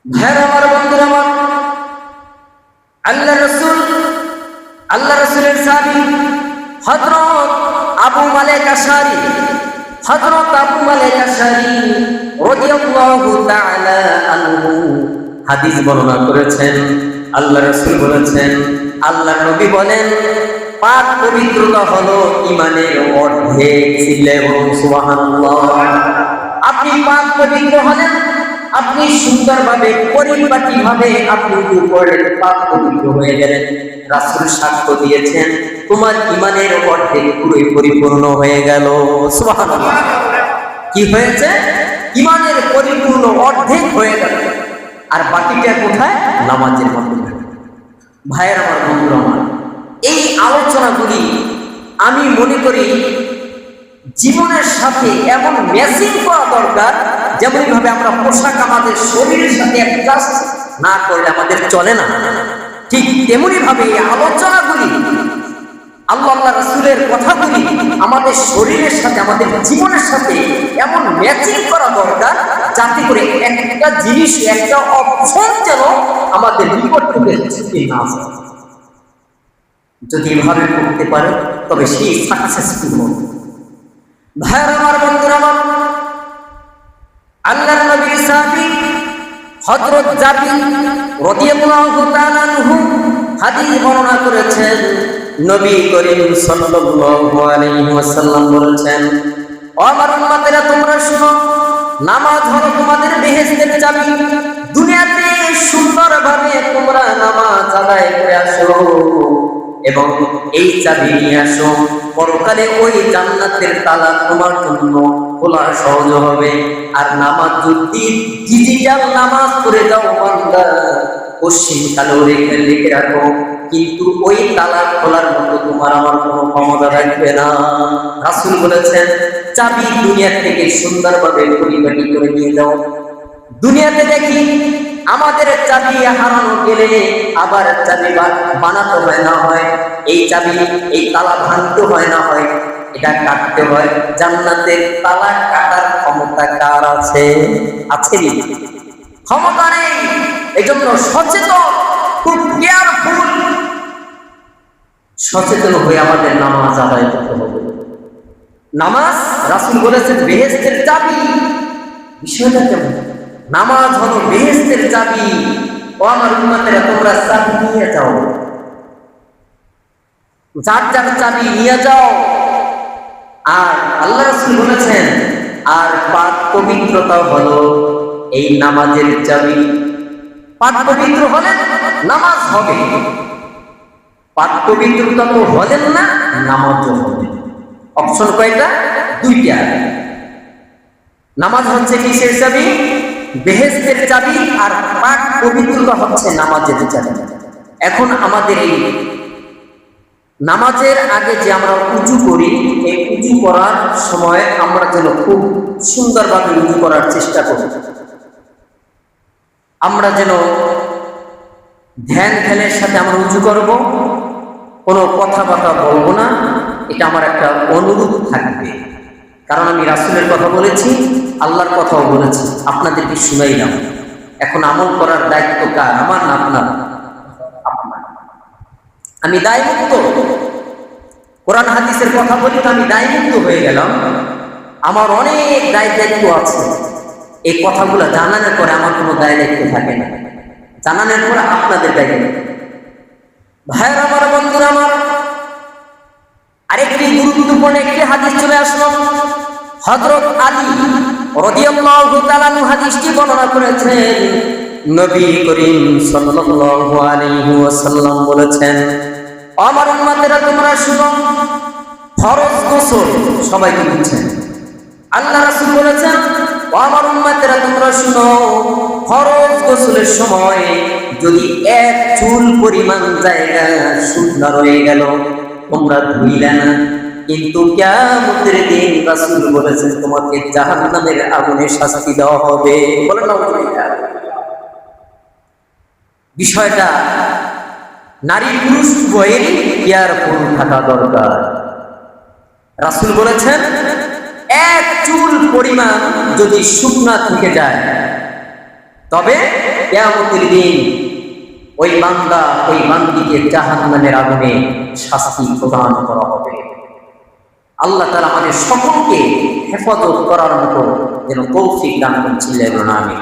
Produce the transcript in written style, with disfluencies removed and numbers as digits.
ভাইরা আমার, বন্ধুরা আমার, আল্লাহ রসুলের সাহাবী হযরত আবু মালিক আশআরী রাদিয়াল্লাহু তাআলা আনহু হাদিস বর্ণনা করেছেন। আল্লাহ রসুল বলেছেন, আল্লাহ নবী বলেন, পাক পবিত্রতা হলো ঈমানের অর্ধেক। সুবহানাল্লাহ। আপনি পাক পবিত্র হলেন, আপনি সুন্দরভাবে পরিপাটিভাবে আপনি উপরে পাক পবিত্র হয়ে গেলেন। রাসূল সাক্ষ্য দিয়েছেন, তোমার ঈমানের অর্ধেক পুরোই পরিপূর্ণ হয়ে গেল। সুবহানাল্লাহ। কি হয়েছে? ঈমানের পরিপূর্ণ অর্ধেক হয়ে গেল। আর বাকিটা কোথায়? নামাজের মাধ্যমে। ভাইয়ের আমার, বন্ধুরা আমার, এই আলোচনাগুলি আমি মনে করি জীবনের সাথে এমন ম্যাচিং করা দরকার, যেমন ভাবে আমরা পোশাক আমাদের শরীরের সাথে অ্যাডজাস্ট না করলে আমাদের চলে না, ঠিক তেমনি ভাবে এই আলোচনাগুলি, আল্লাহ রাসূলের কথাগুলি আমাদের শরীরের সাথে, আমাদের জীবনের সাথে এমন ম্যাচিং করা দরকার, যাতে করে একটা জিনিস, একটা অপশন যেন আমাদের নিকট থেকে ছুটে না যায়। যদি এভাবে করতে পারে তবে সেই সাকসেসফুল হবে। ভাইরা আমার, বন্ধুরা আমার, আল্লাহর নবীর সাহাবী হযরত জাবির রাদিয়াল্লাহু তাআলা আনহু হাদিস বর্ণনা করেছেন। নবী করিম সাল্লাল্লাহু আলাইহি ওয়াসাল্লাম বলেছেন, ও আমার উম্মতেরা, তোমরা শুনো, নামাজ হলো তোমাদের বেহেশতের চাবি। দুনিয়াতে সুন্দরভাবে তোমরা নামাজ আদায় করে আসো এবং এই চাবি নিয়ে আসো, পরকালে ওই জান্নাতের তালা তোমার জন্য খোলা সহজ হবে। আর নামাজ যদি ডিজিটাল নামাজ পড়ে যাও বান্দা, পশ্চিম কালো লিখে রাখো, কিন্তু ওই তালা খোলার মতো তোমার আমার কোনো ক্ষমতা রাখবে না। রাসূল বলেছেন, চাবি দুনিয়া থেকে সুন্দরভাবে পরিপাটি করে নিয়ে যাও। দুনিয়াতে দেখি আমাদের চাবি হারানো গেলে আবার চাবি বানাতে হয় না হয়, এই চাবি, এই তালা ভাঙতে হয় না হয়, এটা কাটতে হয়। জান্নাতের তালা কাটার ক্ষমতা কার আছে? আছে কি? ক্ষমতা নেই। এই জন্য সচেতন, খুব কেয়ারফুল, সচেতন হয়ে আমাদের নামাজ আদায় করতে হবে। নামাজ, রাসূল বলেছেন, বেহেশতের চাবি। বিষয়টা কেমন? নামাজ হলো বেহেশতের চাবি। ও আমার উম্মতেরা, তোমরা চাবি নিয়ে যাও, যার যার চাবি নিয়ে যাও। আর আল্লাহ রাসূল বলেছেন, আর পাক পবিত্রতা হলো এই নামাজের চাবি। পাক পবিত্র হলে নামাজ হবে। পাক পবিত্রতা তো হলেন না, নামাজও হবে। অপশন কয়টা? দুইটা। নামাজ হচ্ছে কিসের চাবি? বেহেশতের চাবি। আর পাক পবিত্রতা হচ্ছে নামাজের চাবি। এখন আমাদের এই নামাজের আগে যে আমরা উজু করি, এই উজু করার সময় আমরা যেন খুব সুন্দরভাবে উজু করার চেষ্টা করি। আমরা যেন ধ্যান ধ্যানের সাথে আমরা উজু করব, কোনো কথাবার্তা বলবো না। এটা আমার একটা অনুরোধ থাকবে, কারণ আমি রাসূলের কথা বলেছি, আল্লাহর কথাও বলেছি, আপনাদেরকে শুনাইলাম। এখন আমল করার দায়িত্ব কার? আমার না আপনার? আমি দায়মুক্ত। কোরআন হাদিসের কথা বলি তো আমি দায়মুক্ত হয়ে গেলাম। আমার অনেক দায়িত্ব আছে। এই কথাগুলো জানানোর পরে আমার কোনো দায়িত্ব থাকে না, জানানোর পরে আপনাদের দায়িত্ব। ভাইয়ের আমার, বন্ধুরা আমার, আরেকটি গুরুত্বপূর্ণ একটি হাদিস চলে আসলো। হযরত আলী রাদিয়াল্লাহু তাআলা আনহু হাদিসটি বর্ণনা করেছেন। নবী করিম সাল্লাল্লাহু আলাইহি ওয়াসাল্লাম বলেছেন, আমার উম্মতেরা, তোমরা শুনো, ফরজ গোসল সবাই কি বুঝছেন? আল্লাহ রাসূল বলেছেন, আমার উম্মতেরা, তোমরা শুনো, ফরজ গোসলের সময় যদি এক চুল পরিমাণ জায়গা শুকনা রয়ে গেল, তোমরা ধুইলে না, কিন্তু কিয়ামতের দিন রাসূল বলেছেন তোমাকে জাহান্নামের আগুনে শাস্তি দেওয়া হবে। বলেন না? বিষয়টা নারী পুরুষ উভয়েরই কেয়ারফুল থাকা দরকার। রাসূল বলেছেন, এক চুল পরিমাণ যদি শুকনা থেকে যায়, তবে কিয়ামতের দিন ওই বান্দা ওই বান্দিকে জাহান্নামের আগুনে শাস্তি প্রদান করা হবে। আল্লাহ তাআলা আমাদের সকলকে হেফাজত করার মতো যেন তৌফিক দান করেন। আমিন।